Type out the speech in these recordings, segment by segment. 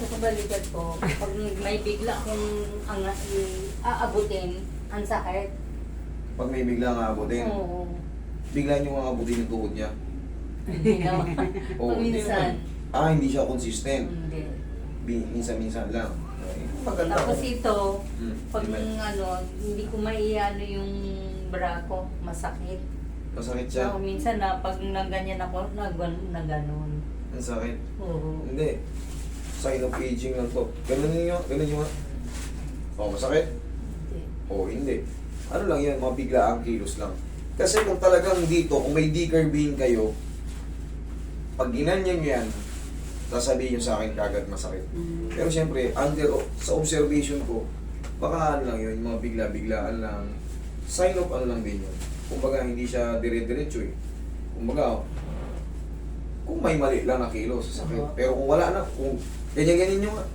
dito sa balikat ko, pag may bigla kong aabutin, ang sakit. Pag may biglang aabutin, Oo. bigla nyo aabutin yung tuhod niya. Hindi naman. Oo, hindi Paminsan. naman. Hindi siya consistent. Hindi. Minsan-minsan lang. Okay. Maganda. Tapos ito, pag Di ba? hindi ko maiano yung bra ko, masakit. Masakit siya. So, minsan na pag nagganyan ako, naganon. Ang sakit. Oo. Hindi. Sign of aging lang to. Ganun nyo. Ganun nyo. Oh, masakit? Hindi. Oo, hindi. Ano lang yan, mga biglaang kilos lang. Kasi kung talagang dito, kung may D-curving kayo, pag ginanyan nyo yan, sasabihin nyo sa akin kagad masakit. Pero siyempre, sa observation ko, baka ano lang yun, yung mga bigla-biglaan lang, sign of ano lang din yun. Kumbaga, hindi siya dire-diretso eh. Kumbaga, kung may mali lang na kilos, sakit. Pero kung wala na, kung ganyan-ganyan nyo nga,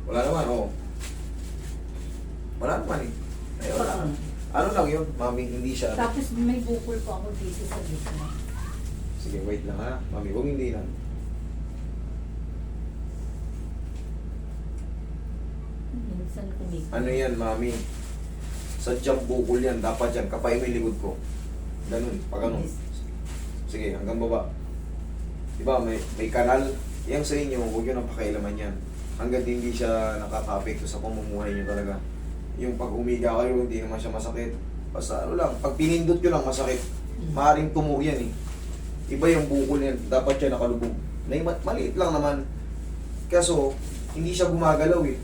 wala naman, wala naman eh. Ay, wala. Ano lang yun, mami, hindi siya. Tapos may bukol pa ako dito sa gitna. Sige, wait lang ha. Mami, huwag hindi lang. Minsan kumikita. Ano yan, mami? Sadyang bukol yan. Dapat yan. Kapay mo yung likod ko. Ganun. Pag ganun. Sige, hanggang baba. Diba, may kanal. Yang sa inyo, huwag yun ang pakailaman yan. Hanggang hindi siya nakaka-apekto sa pamumuhay nyo talaga. Yung pag umiga kayo, hindi naman siya masakit. Basta ano lang, pag pinindot nyo lang masakit. Maaaring tumuo yan eh. Iba yung bukol yan. Dapat siya nakalubog. Maliit lang naman. Kaso, hindi siya gumagalaw eh.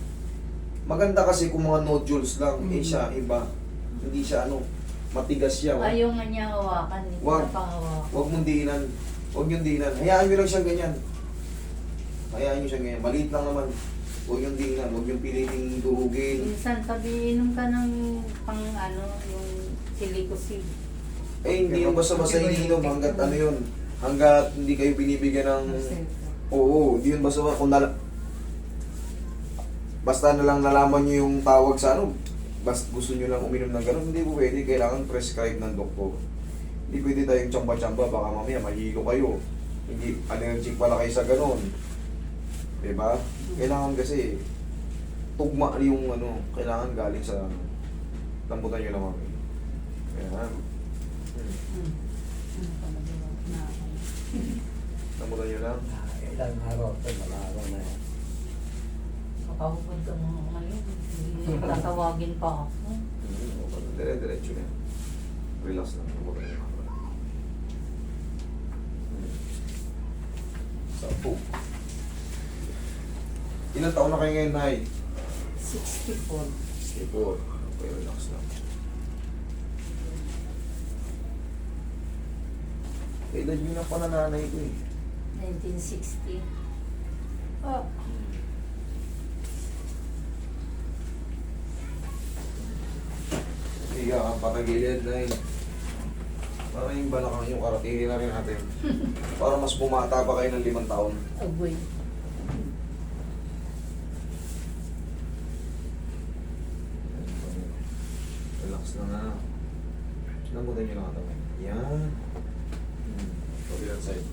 Maganda kasi kung mga nodules lang, siya iba. Hindi siya matigas siya. Ayaw nga niya hawakan, hindi Wag. na pahawakan. Huwag mong diinan. Huwag yung diinan. Hayaan nyo lang siyang ganyan. Hayaan nyo siyang ganyan. Maliit lang naman. Huwag yung diinan. Huwag yung piliting durugin. Minsan, sabi, inom ka ng yung silicosid. Hindi yung basta-basta iniinom hanggat yun. Hanggat hindi kayo binibigyan ng... Oo, hindi yun basta kung basta na lang nalaman nyo yung tawag sa basta gusto nyo lang uminom ng gano'n, hindi po pwede, kailangan prescribe ng doktor. Hindi pwede tayong tsamba-tsamba, baka mamaya mahilo kayo. Hindi, allergic pala kayo sa gano'n. Diba? Kailangan kasi, tugma yung kailangan galing sa lambutan nyo lang mami. Ayan. Lambutan nyo lang. Ilang araw ito, malaraw na yan. Makahubad ka mga ngayon. Hindi tatawagin pa ako. Dire-diretso yan. Relax lang. Lambutan nyo lang. Sampu. Ilang taon na kayo ngayon, Nay? 64. Stable. Okay, relax lang. Kailan yun ang panananay ko eh. 1960. Oh. Higa kang patagilid, Nay. Parang yung balakang yung karatingin na rin natin. Para mas bumata pa kayo ng 5 taon. Agoy. Relax na nga. Lambutan nyo lang ito. Yan. Kabilang side.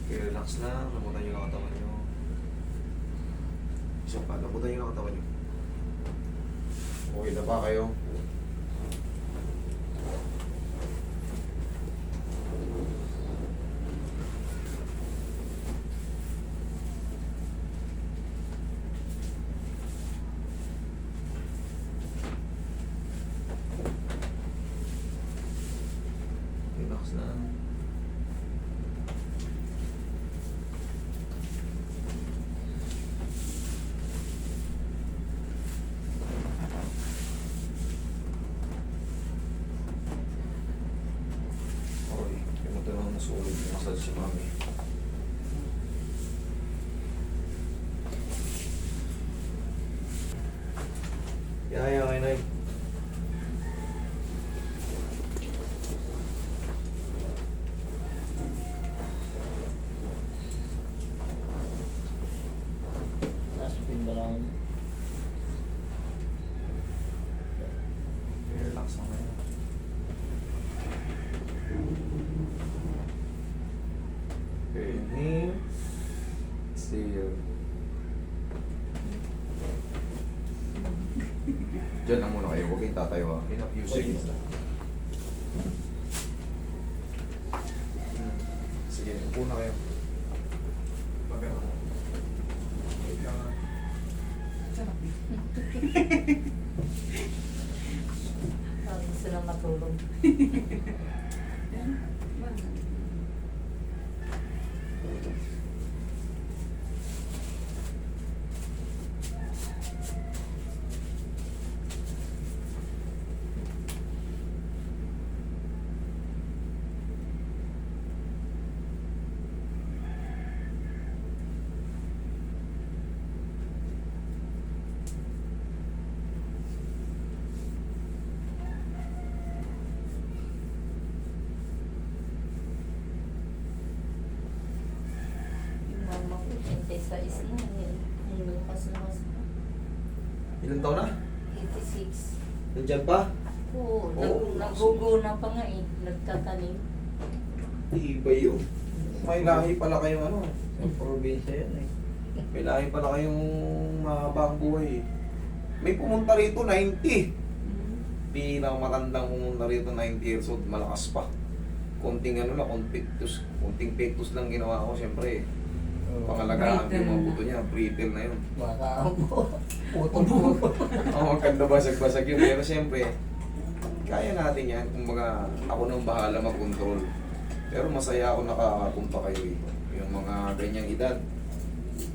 Okay, relax lang. Lambutan nyo lang katawan nyo. Isa pa, lambutan nyo lang katawan nyo. Okay na ba kayo? Relax lang. Okay, yung ito lang nasulit yung massage si mami. Yaya kay Nay. Nasa pin ba lang? Diyan lang muna kayo, huwag kayong tatayo ha. In a few seconds lang. Sige, upo na kayo. Pagano. Wait lang ha. Parang gusto na matulog. Yung mama ko, 86 na. Yung lukas-lukas na. Ilan taon na? 86. Nandyan pa? Oo, Oo. naguguna pa nga eh. Nagtatanim. Iba yun. May lahi pala kayong ano. Sa probinsya yan eh. May lahi pala kayong mahabang buhay. May pumunta rito, 90. Pinakamatandang pumunta rito, 90 years old, malakas pa. Konting ano lang, konting pectus lang ginawa ko, siyempre. Pangalagaan ko yung mga buto niya, brittle na yun. Baka putol-putol. Oo, maganda basag-basag yun. Pero siyempre, kaya natin yan. Kumbaga, ako nang bahala mag-control. Pero masaya ako nakakapunta kayo rito. Yung mga ganyang edad.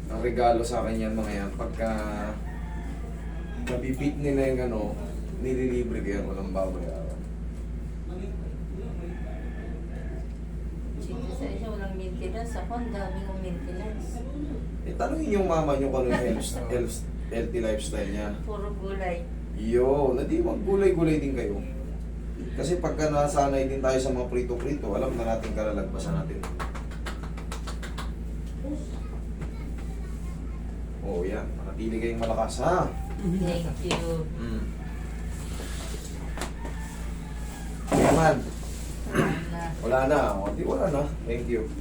Ang regalo sa akin yan mga yan. Pagka nabibit nila yung ano, nililibre ko yan, walang babayaran. Sige sa isa, walang maintenance. Ako, ang dami kong maintenance. Eh, tanongin yung mama nyo kung ano yung healthy lifestyle niya. Puro gulay. Yo, di maggulay-gulay din kayo. Kasi pagka nasanay din tayo sa mga prito-prito, alam na natin kalalagpasan natin. Oh, yan. Manatili kayong malakas, ha? Thank you. Yaman. Na. Wala na. O, di wala na. Thank you.